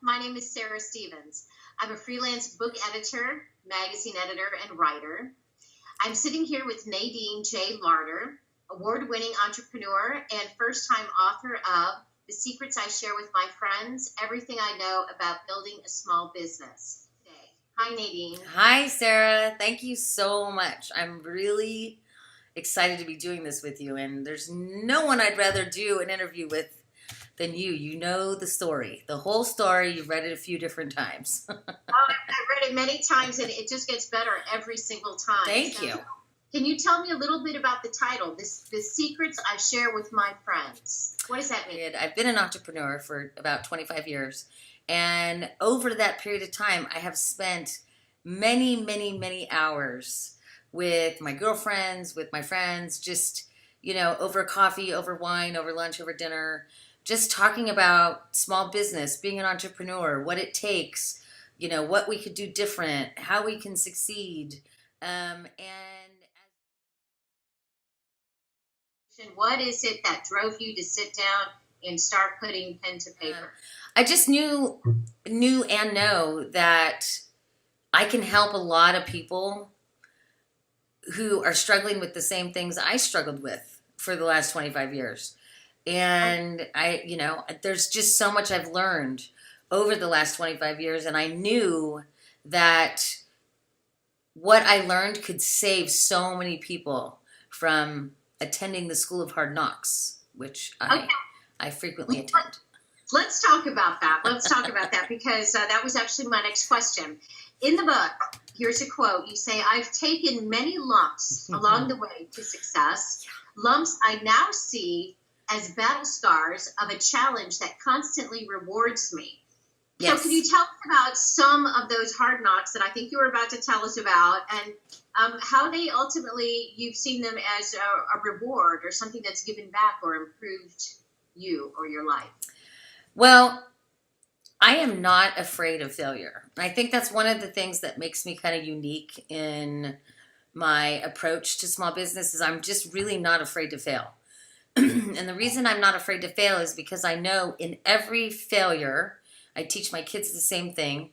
My name is Sarah Stevens. I'm a freelance book editor, magazine editor, and writer. I'm sitting here with Nadine J. Larder, award-winning entrepreneur and first-time author of The Secrets I Share with My Friends, Everything I Know About Building a Small Business. Hi, Nadine. Hi, Sarah. Thank you so much. I'm really excited to be doing this with you, and there's no one I'd rather do an interview with than you. You know the story, the whole story. You've read it a few different times. I've read it many times, and it just gets better every single time. Thank you. Can you tell me a little bit about the title, The Secrets I Share with My Friends? What does that mean? I've been an entrepreneur for about 25 years, and over that period of time, I have spent many hours with my girlfriends, with my friends, just, over coffee, over wine, over lunch, over dinner, just talking about small business, being an entrepreneur, what it takes, what we could do different, how we can succeed. And what is it that drove you to sit down and start putting pen to paper? I just knew and know that I can help a lot of people who are struggling with the same things I struggled with for the last 25 years. And there's just so much I've learned over the last 25 years. And I knew that what I learned could save so many people from attending the School of Hard Knocks, which I frequently attend. Let's talk about that. Because that was actually my next question. In the book, here's a quote. You say, "I've taken many lumps along the way to success, lumps I now see as battle scars of a challenge that constantly rewards me." Yes. So can you tell us about some of those hard knocks that I think you were about to tell us about, and how they ultimately, you've seen them as a reward or something that's given back or improved you or your life? Well, I am not afraid of failure. I think that's one of the things that makes me kind of unique in my approach to small business is I'm just really not afraid to fail. And the reason I'm not afraid to fail is because I know in every failure, I teach my kids the same thing.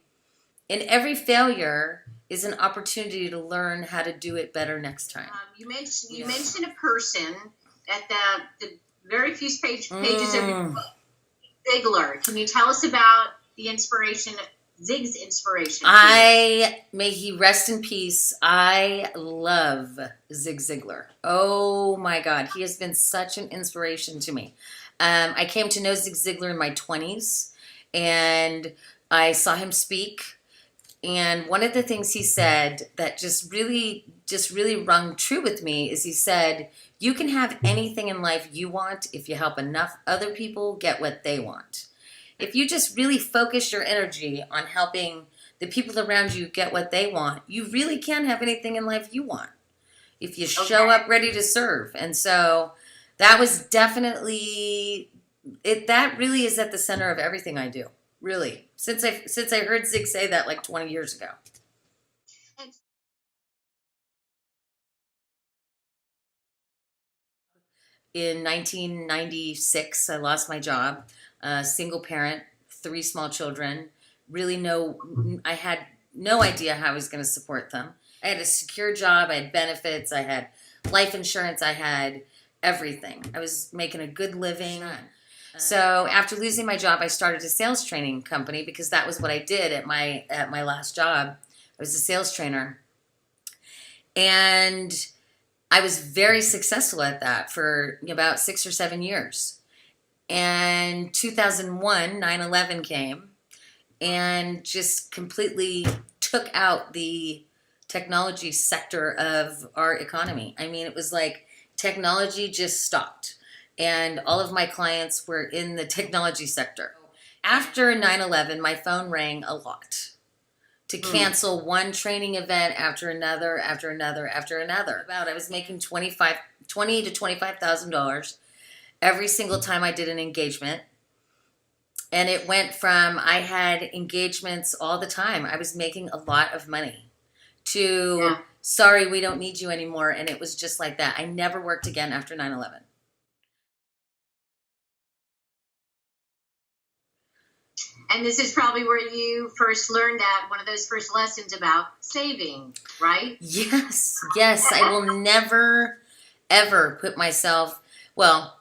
In every failure is an opportunity to learn how to do it better next time. You mentioned a person at the very few pages of your book, Ziglar. Can you tell us about the inspiration, Zig's inspiration? May he rest in peace. I love Zig Ziglar. Oh my God. He has been such an inspiration to me. I came to know Zig Ziglar in my 20s and I saw him speak. And one of the things he said that just really rung true with me is he said, you can have anything in life you want if you help enough other people get what they want. If you just really focus your energy on helping the people around you get what they want, you really can have anything in life you want if you show up ready to serve. And so that was definitely it. That really is at the center of everything I do. Really, since I heard Zig say that like 20 years ago. In 1996, I lost my job. Single parent, 3 small children. I had no idea how I was going to support them. I had a secure job. I had benefits. I had life insurance. I had everything. I was making a good living. So after losing my job, I started a sales training company because that was what I did at my last job. I was a sales trainer. And I was very successful at that for about 6 or 7 years. And 2001, 9/11 came and just completely took out the technology sector of our economy. I mean, it was like technology just stopped. And all of my clients were in the technology sector. After 9/11, my phone rang a lot to cancel one training event after another. I was making $20,000 to $25,000 every single time I did an engagement. And it went from I had engagements all the time. I was making a lot of money to sorry, we don't need you anymore. And it was just like that. I never worked again after 9/11. And this is probably where you first learned that, one of those first lessons about saving, right? Yes, yes. I will never, ever put myself, well,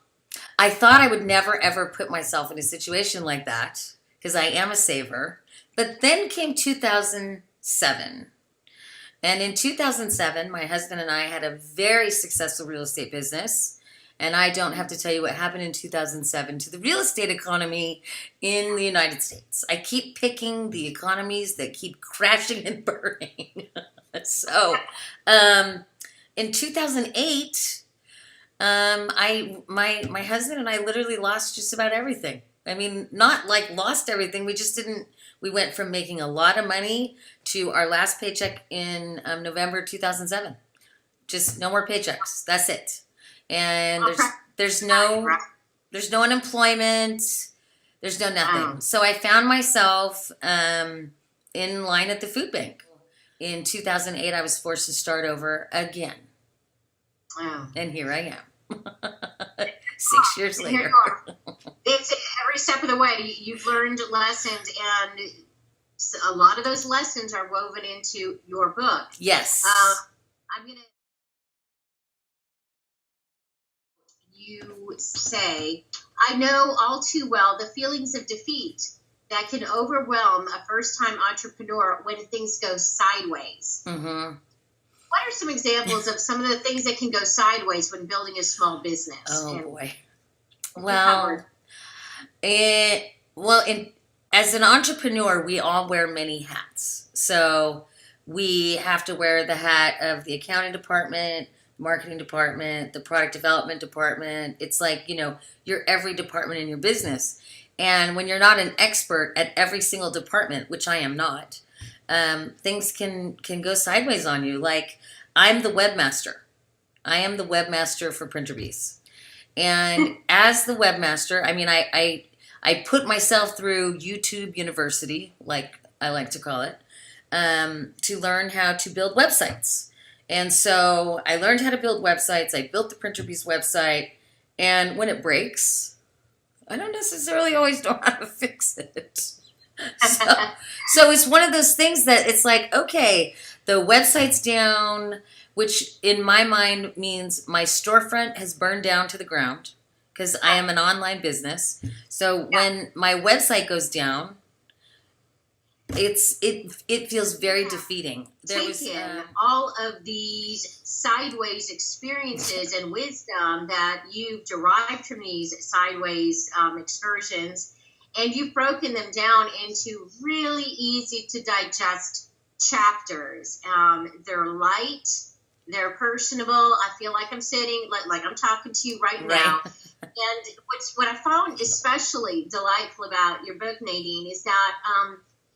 I thought I would never, ever put myself in a situation like that because I am a saver. But then came 2007. And in 2007, my husband and I had a very successful real estate business. And I don't have to tell you what happened in 2007 to the real estate economy in the United States. I keep picking the economies that keep crashing and burning. So, in 2008, my husband and I literally lost just about everything. I mean, not like lost everything. We just didn't. We went from making a lot of money to our last paycheck in November 2007. Just no more paychecks. That's it. And there's no unemployment. There's no nothing. So I found myself in line at the food bank. In 2008, I was forced to start over again. Wow. And here I am. 6 years later. Here you are. It's every step of the way. You've learned lessons, and a lot of those lessons are woven into your book. Yes. I'm going to... You say, I know all too well the feelings of defeat that can overwhelm a first-time entrepreneur when things go sideways. Mm-hmm. What are some examples of some of the things that can go sideways when building a small business? Oh, boy. Well, as an entrepreneur, we all wear many hats. So we have to wear the hat of the accounting department, marketing department, the product development department. It's like, you're every department in your business. And when you're not an expert at every single department, which I am not, things can go sideways on you. Like, I'm the webmaster. I am the webmaster for Printer Bees. And as the webmaster, I mean, I put myself through YouTube University, like I like to call it, to learn how to build websites. And so I learned how to build websites. I built the Printer Bees website. And when it breaks, I don't necessarily always know how to fix it. So it's one of those things that it's like, okay, the website's down, which in my mind means my storefront has burned down to the ground because I am an online business. So when my website goes down, it feels very defeating. Taken all of these sideways experiences and wisdom that you've derived from these sideways excursions, and you've broken them down into really easy to digest chapters. They're light, they're personable. I feel like I'm sitting, like I'm talking to you right now. And what I found especially delightful about your book, Nadine, is that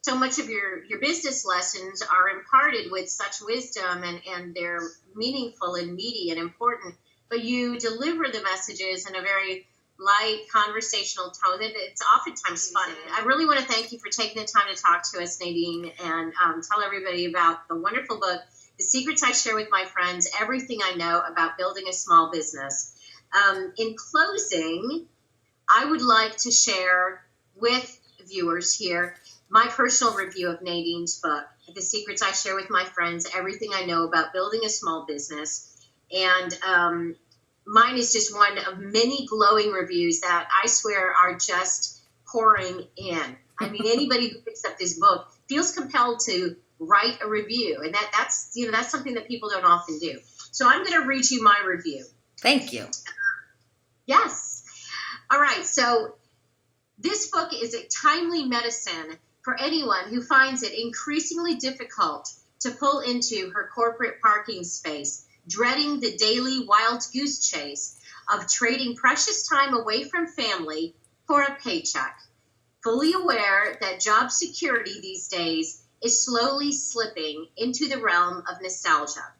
so much of your business lessons are imparted with such wisdom, and they're meaningful and meaty and important, but you deliver the messages in a very light conversational tone that it's oftentimes funny. I really want to thank you for taking the time to talk to us, Nadine, and tell everybody about the wonderful book, The Secrets I Share with My Friends, Everything I Know About Building a Small Business. In closing, I would like to share with viewers here my personal review of Nadine's book, The Secrets I Share with My Friends, Everything I Know About Building a Small Business. And mine is just one of many glowing reviews that I swear are just pouring in. I mean, anybody who picks up this book feels compelled to write a review. And that's something that people don't often do. So I'm going to read you my review. Thank you. Yes. All right. So this book is a timely medicine for anyone who finds it increasingly difficult to pull into her corporate parking space, dreading the daily wild goose chase of trading precious time away from family for a paycheck, fully aware that job security these days is slowly slipping into the realm of nostalgia.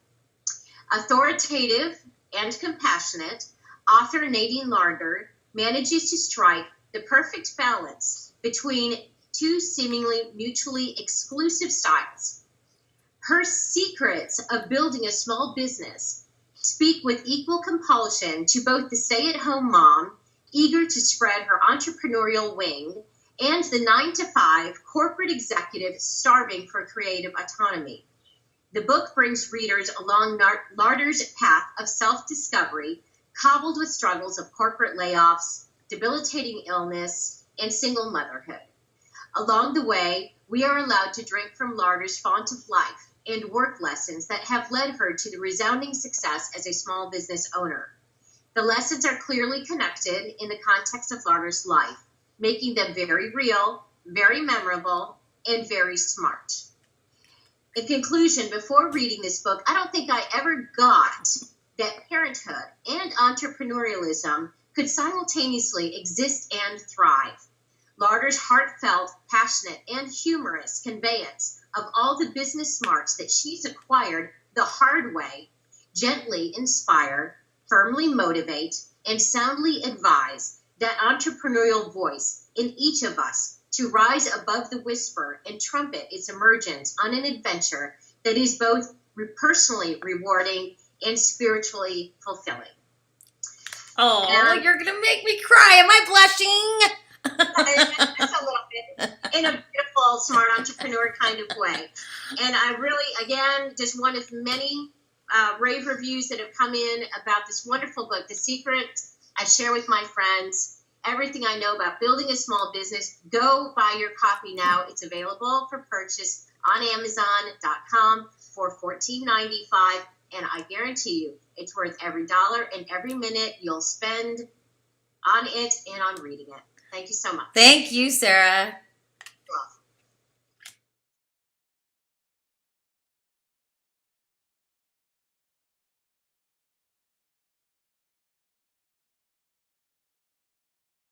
Authoritative and compassionate, author Nadine Larder manages to strike the perfect balance between two seemingly mutually exclusive styles. Her secrets of building a small business speak with equal compulsion to both the stay-at-home mom, eager to spread her entrepreneurial wing, and the 9-to-5 corporate executive starving for creative autonomy. The book brings readers along Larder's path of self-discovery, cobbled with struggles of corporate layoffs, debilitating illness, and single motherhood. Along the way, we are allowed to drink from Larder's font of life and work lessons that have led her to the resounding success as a small business owner. The lessons are clearly connected in the context of Larder's life, making them very real, very memorable, and very smart. In conclusion, before reading this book, I don't think I ever got that parenthood and entrepreneurialism could simultaneously exist and thrive. Larder's heartfelt, passionate, and humorous conveyance of all the business smarts that she's acquired the hard way gently inspire, firmly motivate, and soundly advise that entrepreneurial voice in each of us to rise above the whisper and trumpet its emergence on an adventure that is both personally rewarding and spiritually fulfilling. Oh, you're going to make me cry. Am I blushing? Just a little bit, in a beautiful, smart entrepreneur kind of way. And I really, again, just one of many rave reviews that have come in about this wonderful book, The Secret. I share with my friends everything I know about building a small business. Go buy your copy now. It's available for purchase on Amazon.com for $14.95. And I guarantee you, it's worth every dollar and every minute you'll spend on it and on reading it. Thank you so much. Thank you, Sarah.